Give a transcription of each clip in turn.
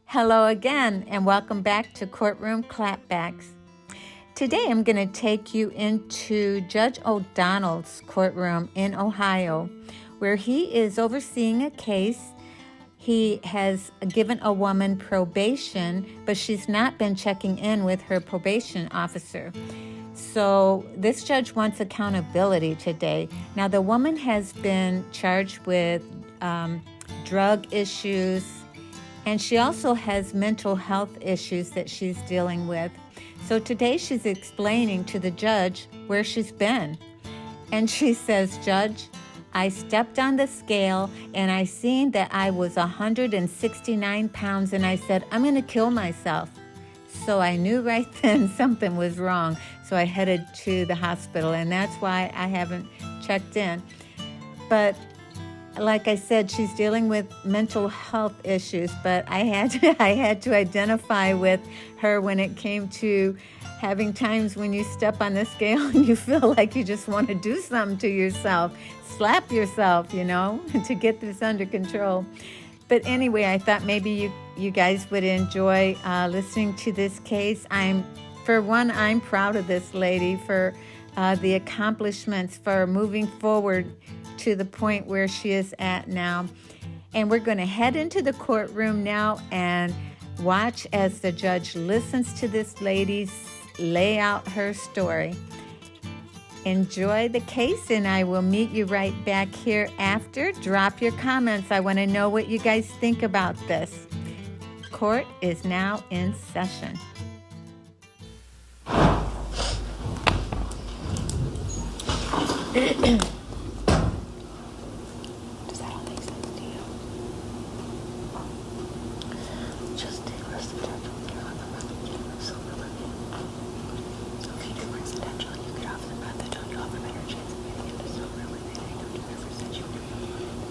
Hello again, and welcome back to Courtroom Clapbacks. Today I'm going to take you into Judge O'Donnell's courtroom in Ohio, where he is overseeing a case. He has given a woman probation, but she's not been checking in with her probation officer. So this judge wants accountability today. Now, the woman has been charged with drug issues, and she also has mental health issues that she's dealing with. So today she's explaining to the judge where she's been. And she says, "Judge, I stepped on the scale and I seen that I was 169 pounds and I said, I'm going to kill myself." So I knew right then something was wrong. So I headed to the hospital, and that's why I haven't checked in. But like I said, she's dealing with mental health issues, but I had to identify with her when it came to having times when you step on the scale and you feel like you just want to do something to yourself, slap yourself, to get this under control. But anyway, I thought maybe you guys would enjoy listening to this case. I'm proud of this lady for the accomplishments, for moving forward to the point where she is at now. And we're going to head into the courtroom now and watch as the judge listens to this lady lay out her story. Enjoy the case, and I will meet you right back here after. Drop your comments. I want to know what you guys think about this. Court is now in session.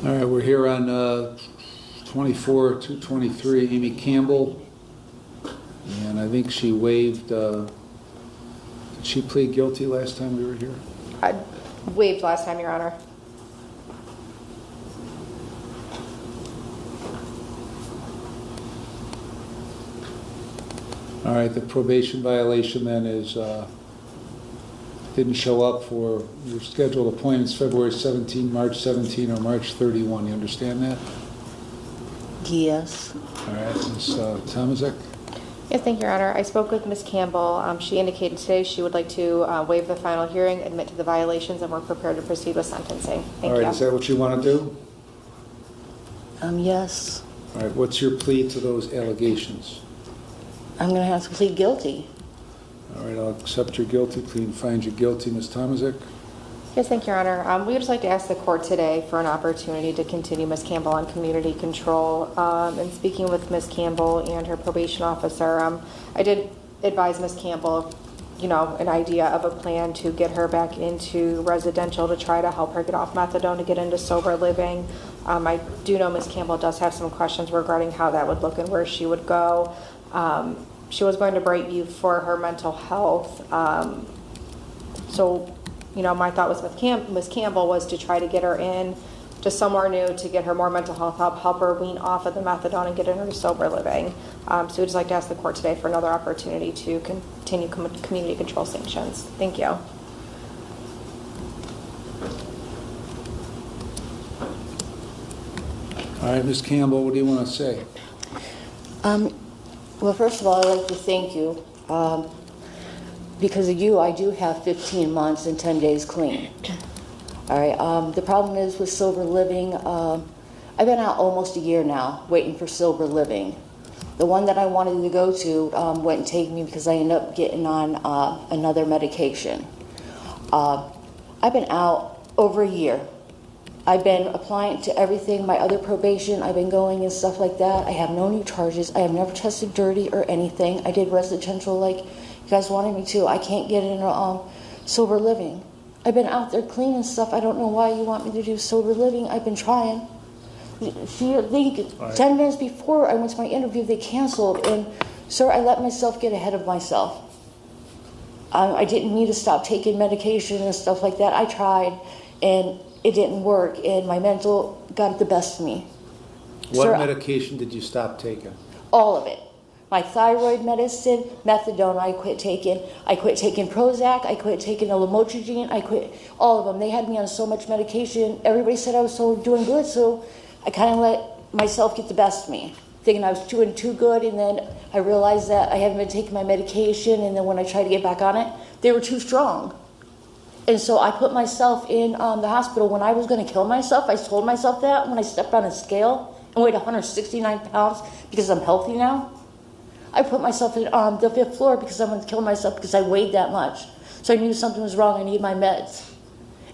All right, we're here on 24-223, Amy Campbell, and I think she waived, did she plead guilty last time we were here? I waived last time, Your Honor. All right, the probation violation then is, didn't show up for your scheduled appointments February 17, March 17, or March 31. You understand that? Yes. All right, Ms. Tomaszek? Yes, thank you, Your Honor. I spoke with Ms. Campbell. She indicated today she would like to waive the final hearing, admit to the violations, and we're prepared to proceed with sentencing. Thank All right, you. is that what you want to do? Yes. All right, what's your plea to those allegations? I'm going to have to plead guilty. All right, I'll accept your guilty plea and find you guilty. Ms. Tomaszek? Yes, thank you, Your Honor. We would just like to ask the court today for an opportunity to continue Ms. Campbell on community control. And speaking with Ms. Campbell and her probation officer, I did advise Ms. Campbell, an idea of a plan to get her back into residential to try to help her get off methadone to get into sober living. I do know Ms. Campbell does have some questions regarding how that would look and where she would go. She was going to break you for her mental health. So, my thought was with Ms. Campbell was to try to get her in to somewhere new to get her more mental health help her wean off of the methadone and get her into sober living. So we'd just like to ask the court today for another opportunity to continue community control sanctions. Thank you. All right, Ms. Campbell, what do you want to say? Well, first of all, I'd like to thank you. Because of you, I do have 15 months and 10 days clean. All right. The problem is with sober living, I've been out almost a year now waiting for sober living. The one that I wanted to go to wouldn't take me because I ended up getting on another medication. I've been out over a year. I've been applying to everything, my other probation, I've been going and stuff like that. I have no new charges. I have never tested dirty or anything. I did residential like you guys wanted me to. I can't get into sober living. I've been out there clean and stuff. I don't know why you want me to do sober living. I've been trying. They 10 minutes before I went to my interview, they canceled. And, sir, I let myself get ahead of myself. I didn't need to stop taking medication and stuff like that. I tried, and it didn't work, and my mental got the best of me. What medication did you stop taking? all of it. My thyroid medicine, methadone, I quit taking. I quit taking Prozac. I quit taking the lamotrigine. I quit all of them. They had me on so much medication. Everybody said I was so doing good, so I kind of let myself get the best of me, thinking I was doing too good, and then I realized that I haven't been taking my medication, and then when I tried to get back on it, they were too strong. And so I put myself in the hospital. When I was going to kill myself, I told myself that when I stepped on a scale and weighed 169 pounds because I'm healthy now. I put myself in the 5th floor because I'm going to kill myself because I weighed that much. So I knew something was wrong. I needed my meds.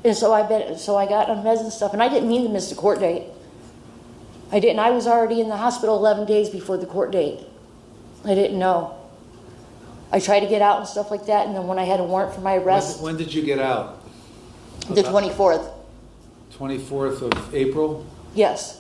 And so I got on meds and stuff. And I didn't mean to miss the court date. I didn't. I was already in the hospital 11 days before the court date. I didn't know. I tried to get out and stuff like that. And then when I had a warrant for my arrest. When did you get out? The 24th. 24th of April? Yes.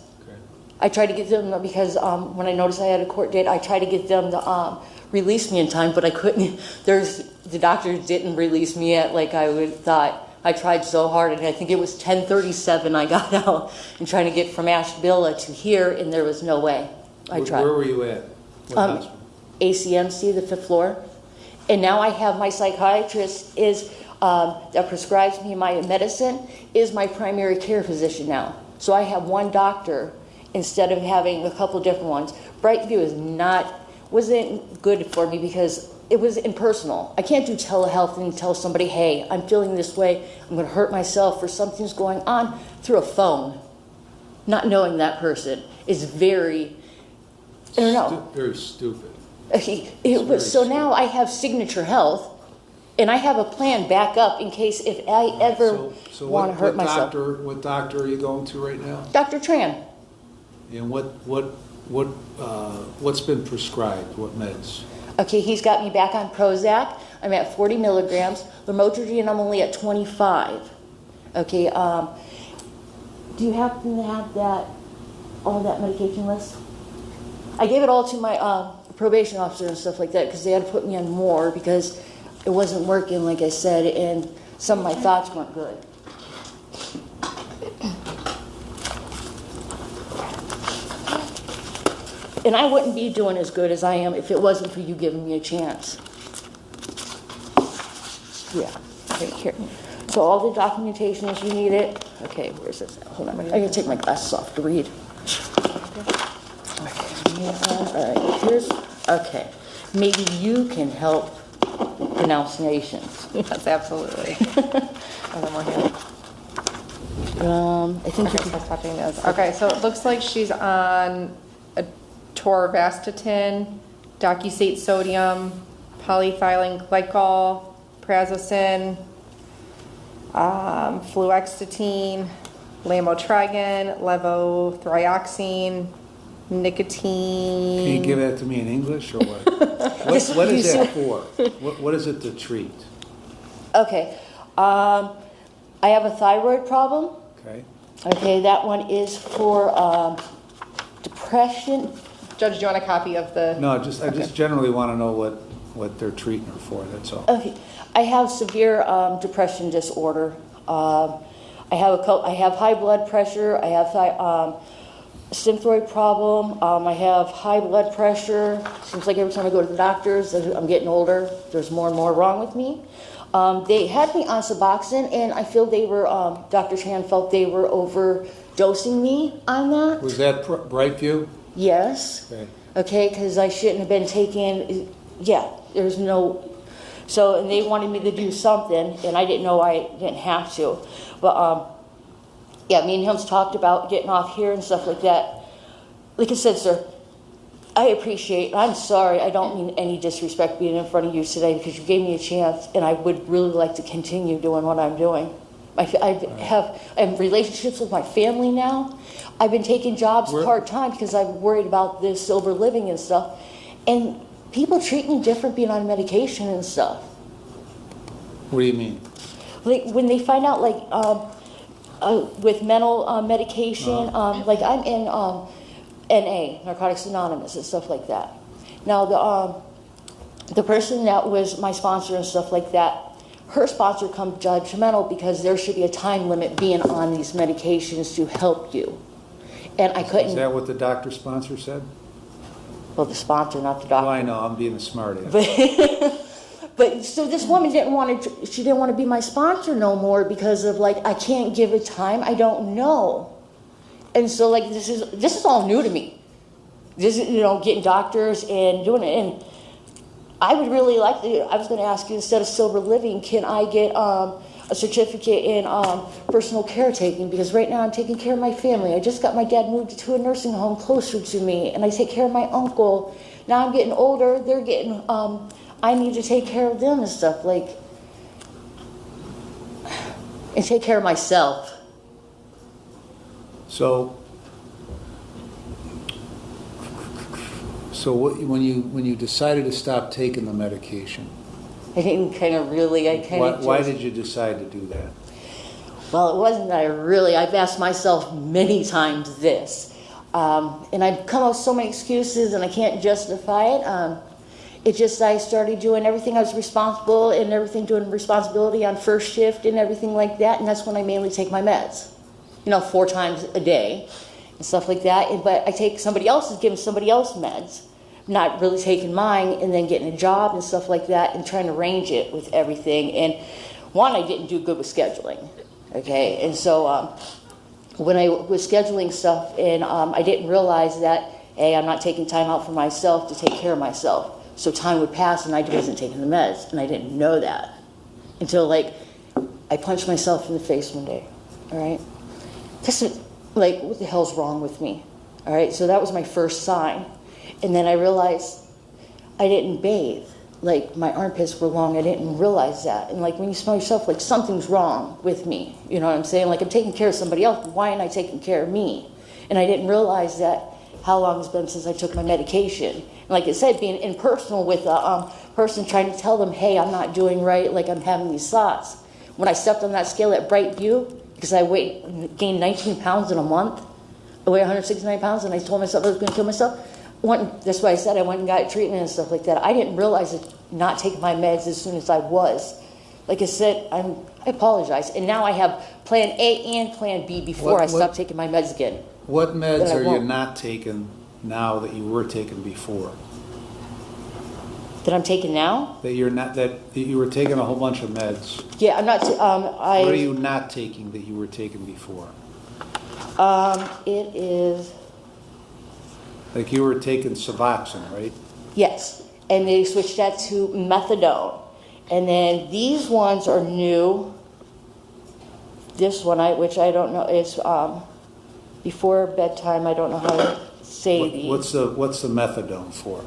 I tried to get them because when I noticed I had a court date, I tried to get them to release me in time, but I couldn't. The doctors didn't release me yet like I would thought. I tried so hard, and I think it was 10:37 I got out and trying to get from Ashtabula to here, and there was no way. I tried. Where were you at? What hospital? ACMC, the 5th floor. And now I have my psychiatrist that prescribes me my medicine is my primary care physician now. So I have one doctor instead of having a couple different ones. Brightview wasn't good for me because it was impersonal. I can't do telehealth and tell somebody, hey, I'm feeling this way, I'm going to hurt myself or something's going on through a phone. Not knowing that person is very, I don't know. Very stupid. So now I have Signature Health, and I have a plan back up in case if I ever want to hurt myself. What doctor are you going to right now? Dr. Tran. And what's been prescribed? What meds? Okay, he's got me back on Prozac. I'm at 40 milligrams. Lamotrigine, I'm only at 25. Okay, do you happen to have all that medication list? I gave it all to my probation officer and stuff like that because they had to put me on more because it wasn't working, like I said, and some of my thoughts weren't good. And I wouldn't be doing as good as I am if it wasn't for you giving me a chance. Yeah, right here. So all the documentation, if you need it. Okay, where's this? Hold on, I gotta take my glasses off to read. Okay, all right, okay. Maybe you can help pronunciations. Yes, absolutely. I think Okay, so touching this. Okay, so it looks like she's on torvastatin, docusate sodium, polyethylene glycol, prazosin, fluoxetine, lamotrigine, levothyroxine, nicotine. Can you give that to me in English or what? what is that for? What is it to treat? Okay. I have a thyroid problem. Okay. Okay, that one is for depression. Judge, do you want a copy of the... No, I just generally want to know what they're treating her for, that's all. Okay. I have severe depression disorder. I have high blood pressure. I have symphoid problem. I have high blood pressure. Seems like every time I go to the doctors, I'm getting older. There's more and more wrong with me. They had me on Suboxone, and I feel they were, Dr. Chan felt they were overdosing me on that. Was that Brightview? Yes. Okay, because I shouldn't have been taking, there's no, so, and they wanted me to do something, and I didn't know I didn't have to. But, me and him talked about getting off here and stuff like that. Like I said, sir, I appreciate, I'm sorry, I don't mean any disrespect being in front of you today because you gave me a chance, and I would really like to continue doing what I'm doing. I have relationships with my family now. I've been taking jobs part-time because I'm worried about this sober living and stuff. And people treat me different being on medication and stuff. What do you mean? Like when they find out, like with mental medication, like I'm in NA, Narcotics Anonymous, and stuff like that. Now the person that was my sponsor and stuff like that, her sponsor come judgmental because there should be a time limit being on these medications to help you. And I couldn't. Is that what the doctor sponsor said? Well, the sponsor, not the doctor. Well, I know, I'm being a smart ass. But so this woman didn't want to. She didn't want to be my sponsor no more because of like I can't give it time. I don't know, and so like this is all new to me. This is getting doctors and doing it. And I would really like to. I was going to ask you, instead of Silver Living, can I get a certificate in personal caretaking? Because right now I'm taking care of my family. I just got my dad moved to a nursing home closer to me, and I take care of my uncle. Now I'm getting older. They're getting. I need to take care of them and stuff, like, and take care of myself. So when you decided to stop taking the medication, I didn't why did you decide to do that? Well, it wasn't that I've asked myself many times this. And I've come up with so many excuses and I can't justify it. It just, I started doing everything I was responsible and everything, doing responsibility on first shift and everything like that. And that's when I mainly take my meds, 4 times a day and stuff like that. But I take giving somebody else meds, not really taking mine, and then getting a job and stuff like that and trying to arrange it with everything. And one, I didn't do good with scheduling. Okay. And so, when I was scheduling stuff and I didn't realize that, A, I'm not taking time out for myself to take care of myself. So time would pass and I wasn't taking the meds, and I didn't know that until I punched myself in the face one day. All right, this is what the hell's wrong with me? All right, so that was my first sign, and then I realized I didn't bathe. My armpits were long. I didn't realize that, and when you smell yourself, something's wrong with me. You know what I'm saying? I'm taking care of somebody else, but why aren't I taking care of me? And I didn't realize that. How long it's been since I took my medication. And like I said, being impersonal with a person, trying to tell them, hey, I'm not doing right, I'm having these thoughts. When I stepped on that scale at Brightview, because I gained 19 pounds in a month, I weigh 169 pounds, and I told myself I was going to kill myself. That's why I said I went and got treatment and stuff like that. I didn't realize it, not taking my meds as soon as I was. Like I said, I apologize. And now I have Plan A and Plan B before I stop taking my meds again. What meds are you not taking now that you were taking before? That I'm taking now? That you were taking a whole bunch of meds. Yeah, I'm not. What are you not taking that you were taking before? It is. You were taking Suboxone, right? Yes, and they switched that to methadone, and then these ones are new. This one, which I don't know, is before bedtime. I don't know how to say these. What's the methadone for?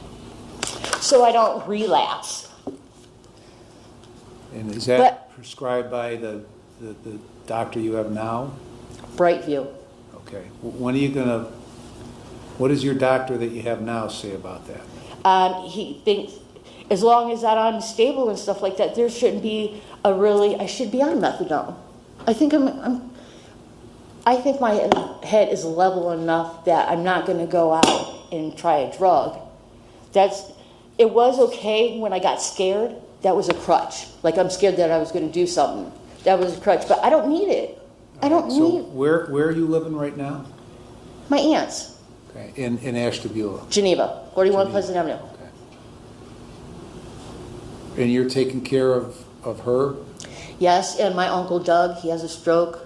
So I don't relapse. And is that prescribed by the doctor you have now? Brightview. Okay. When are you gonna? What does your doctor that you have now say about that? He thinks as long as that I'm stable and stuff like that, there shouldn't be I should be on methadone. I think I think my head is level enough that I'm not going to go out and try a drug. It was okay when I got scared. That was a crutch. I'm scared that I was going to do something. That was a crutch, but I don't need it. I don't need. So where are you living right now? My aunt's. Okay. In Ashtabula. Geneva, 41 Pleasant Avenue. Okay. And you're taking care of her? Yes, and my uncle Doug, he has a stroke.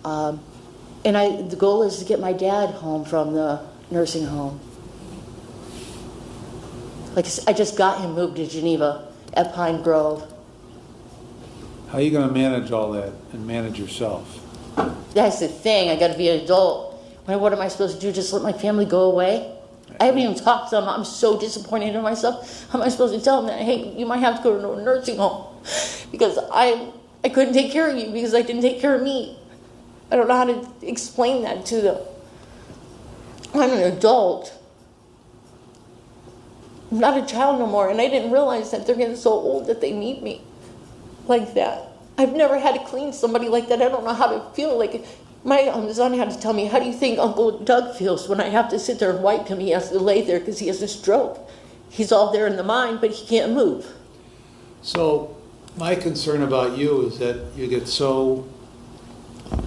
And the goal is to get my dad home from the nursing home. I just got him moved to Geneva at Pine Grove. How are you going to manage all that and manage yourself? That's the thing. I got to be an adult. What am I supposed to do? Just let my family go away? I haven't even talked to them. I'm so disappointed in myself. How am I supposed to tell them that, hey, you might have to go to a nursing home because I couldn't take care of you because I didn't take care of me. I don't know how to explain that to them. I'm an adult. I'm not a child no more, and I didn't realize that they're getting so old that they need me like that. I've never had to clean somebody like that. I don't know how to feel. My son had to tell me, how do you think Uncle Doug feels when I have to sit there and wipe him? He has to lay there because he has a stroke. He's all there in the mind, but he can't move. So my concern about you is that you get so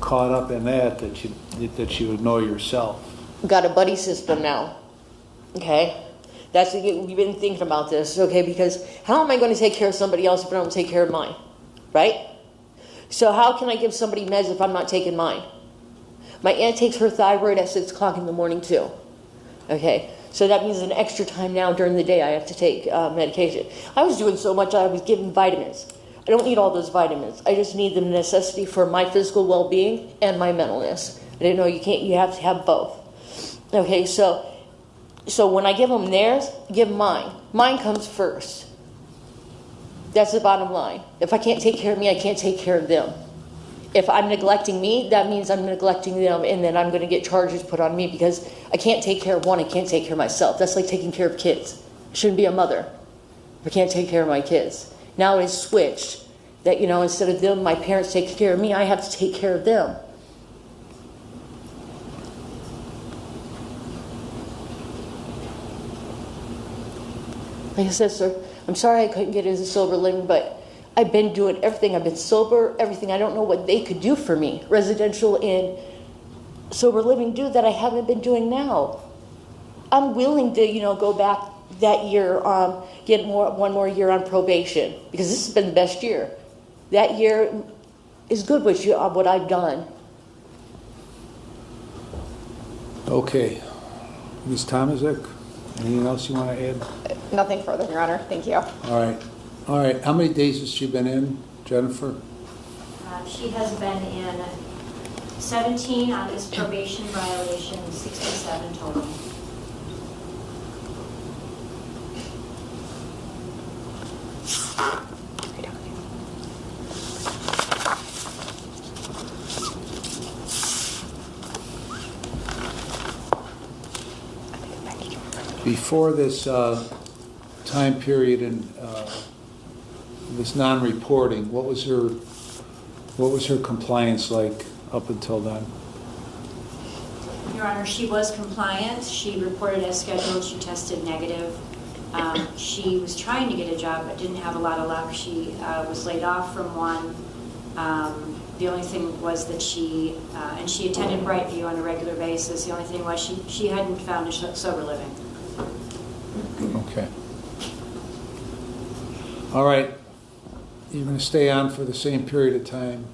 caught up in that you ignore yourself. Got a buddy system now. Okay? We've been thinking about this, okay, because how am I going to take care of somebody else if I don't take care of mine, right? So how can I give somebody meds if I'm not taking mine? My aunt takes her thyroid at 6 o'clock in the morning too, okay? So that means an extra time now during the day I have to take medication. I was doing so much I was giving vitamins. I don't need all those vitamins. I just need the necessity for my physical well-being and my mentalness. I didn't know you have to have both. Okay, so when I give them theirs, give them mine. Mine comes first. That's the bottom line. If I can't take care of me, I can't take care of them. If I'm neglecting me, that means I'm neglecting them, and then I'm going to get charges put on me because I can't take care of one, I can't take care of myself. That's like taking care of kids. I shouldn't be a mother if I can't take care of my kids. Now it's switched that, instead of them, my parents take care of me, I have to take care of them. Like I said, sir, I'm sorry I couldn't get into sober living, but I've been doing everything. I've been sober, everything. I don't know what they could do for me, residential and sober living, do that I haven't been doing now. I'm willing to, go back that year, get one more year on probation, because this has been the best year. That year is good with what I've done. Okay. Ms. Tomaszek, anything else you want to add? Nothing further, Your Honor. Thank you. All right. How many days has she been in, Jennifer? She has been in 17 on this probation violation, 67 total. Before this time period and this non-reporting, what was her compliance like up until then? Your Honor, she was compliant. She reported as scheduled. She tested negative. She was trying to get a job but didn't have a lot of luck. She was laid off from one. The only thing was that she attended Brightview on a regular basis. The only thing was she hadn't found a sober living. Okay. All right. You're going to stay on for the same period of time.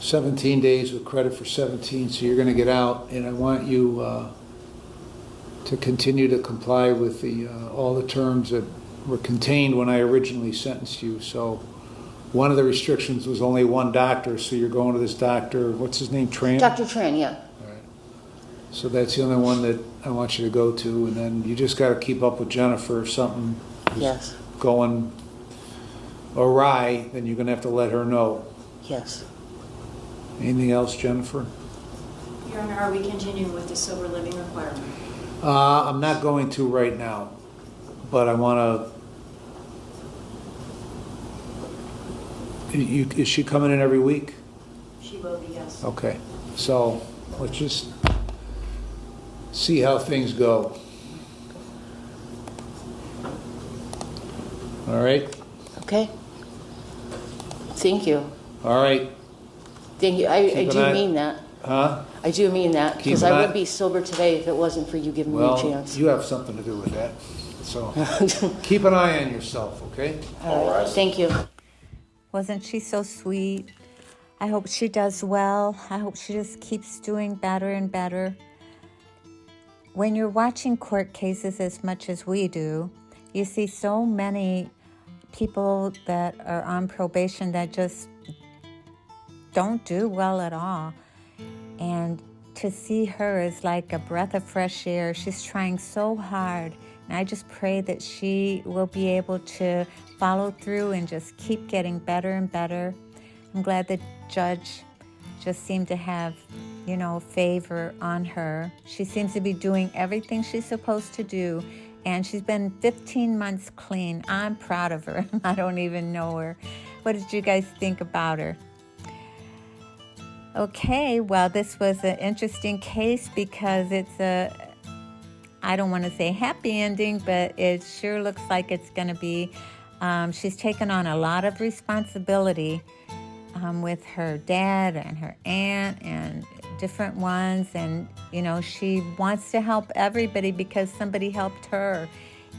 17 days with credit for 17, so you're going to get out, and I want you to continue to comply with all the terms that were contained when I originally sentenced you. So one of the restrictions was only one doctor, so you're going to this doctor, what's his name, Tran? Dr. Tran, yeah. All right. So that's the only one that I want you to go to, and then you just got to keep up with Jennifer. If something is going awry, then you're going to have to let her know. Yes. Anything else, Jennifer? Your Honor, are we continuing with the sober living requirement? I'm not going to right now, but I want to. Is she coming in every week? She will be, yes. Okay, so let's just see how things go. All right? Okay. Thank you. All right. Thank you. I Keep an do eye- mean that. Huh? I do mean that, Keep because an I eye- would be sober today if it wasn't for you giving me a Well, chance. you have something to do with that. So keep an eye on yourself, okay? All right. Thank you. Wasn't she so sweet? I hope she does well. I hope she just keeps doing better and better. When you're watching court cases as much as we do, you see so many people that are on probation that just don't do well at all. And to see her is like a breath of fresh air. She's trying so hard. And I just pray that she will be able to follow through and just keep getting better and better. I'm glad the judge just seemed to have, favor on her. She seems to be doing everything she's supposed to do. And she's been 15 months clean. I'm proud of her. I don't even know her. What did you guys think about her? Okay, well, this was an interesting case because it's I don't want to say happy ending, but it sure looks like it's going to be. She's taken on a lot of responsibility with her dad and her aunt and different ones, and she wants to help everybody because somebody helped her,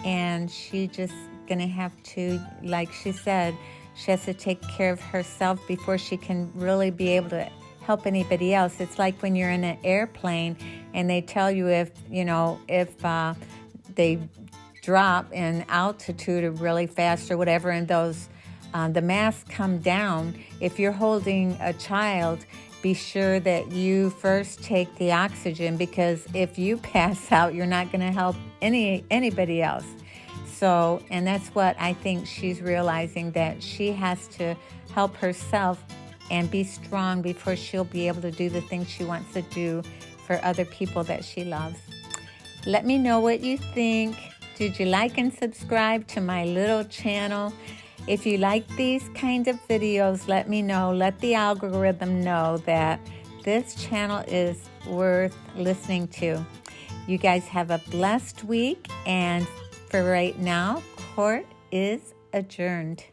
and she just gonna have to, like she said, she has to take care of herself before she can really be able to help anybody else. It's like when you're in an airplane and they tell you if they drop in altitude or really fast or whatever, and those the masks come down. If you're holding a child, be sure that you first take the oxygen, because if you pass out, you're not going to help anybody else. So, and that's what I think she's realizing, that she has to help herself and be strong before she'll be able to do the things she wants to do for other people that she loves. Let me know what you think. Did you like and subscribe to my little channel? If you like these kind of videos, let me know. Let the algorithm know that this channel is worth listening to. You guys have a blessed week, and for right now, court is adjourned.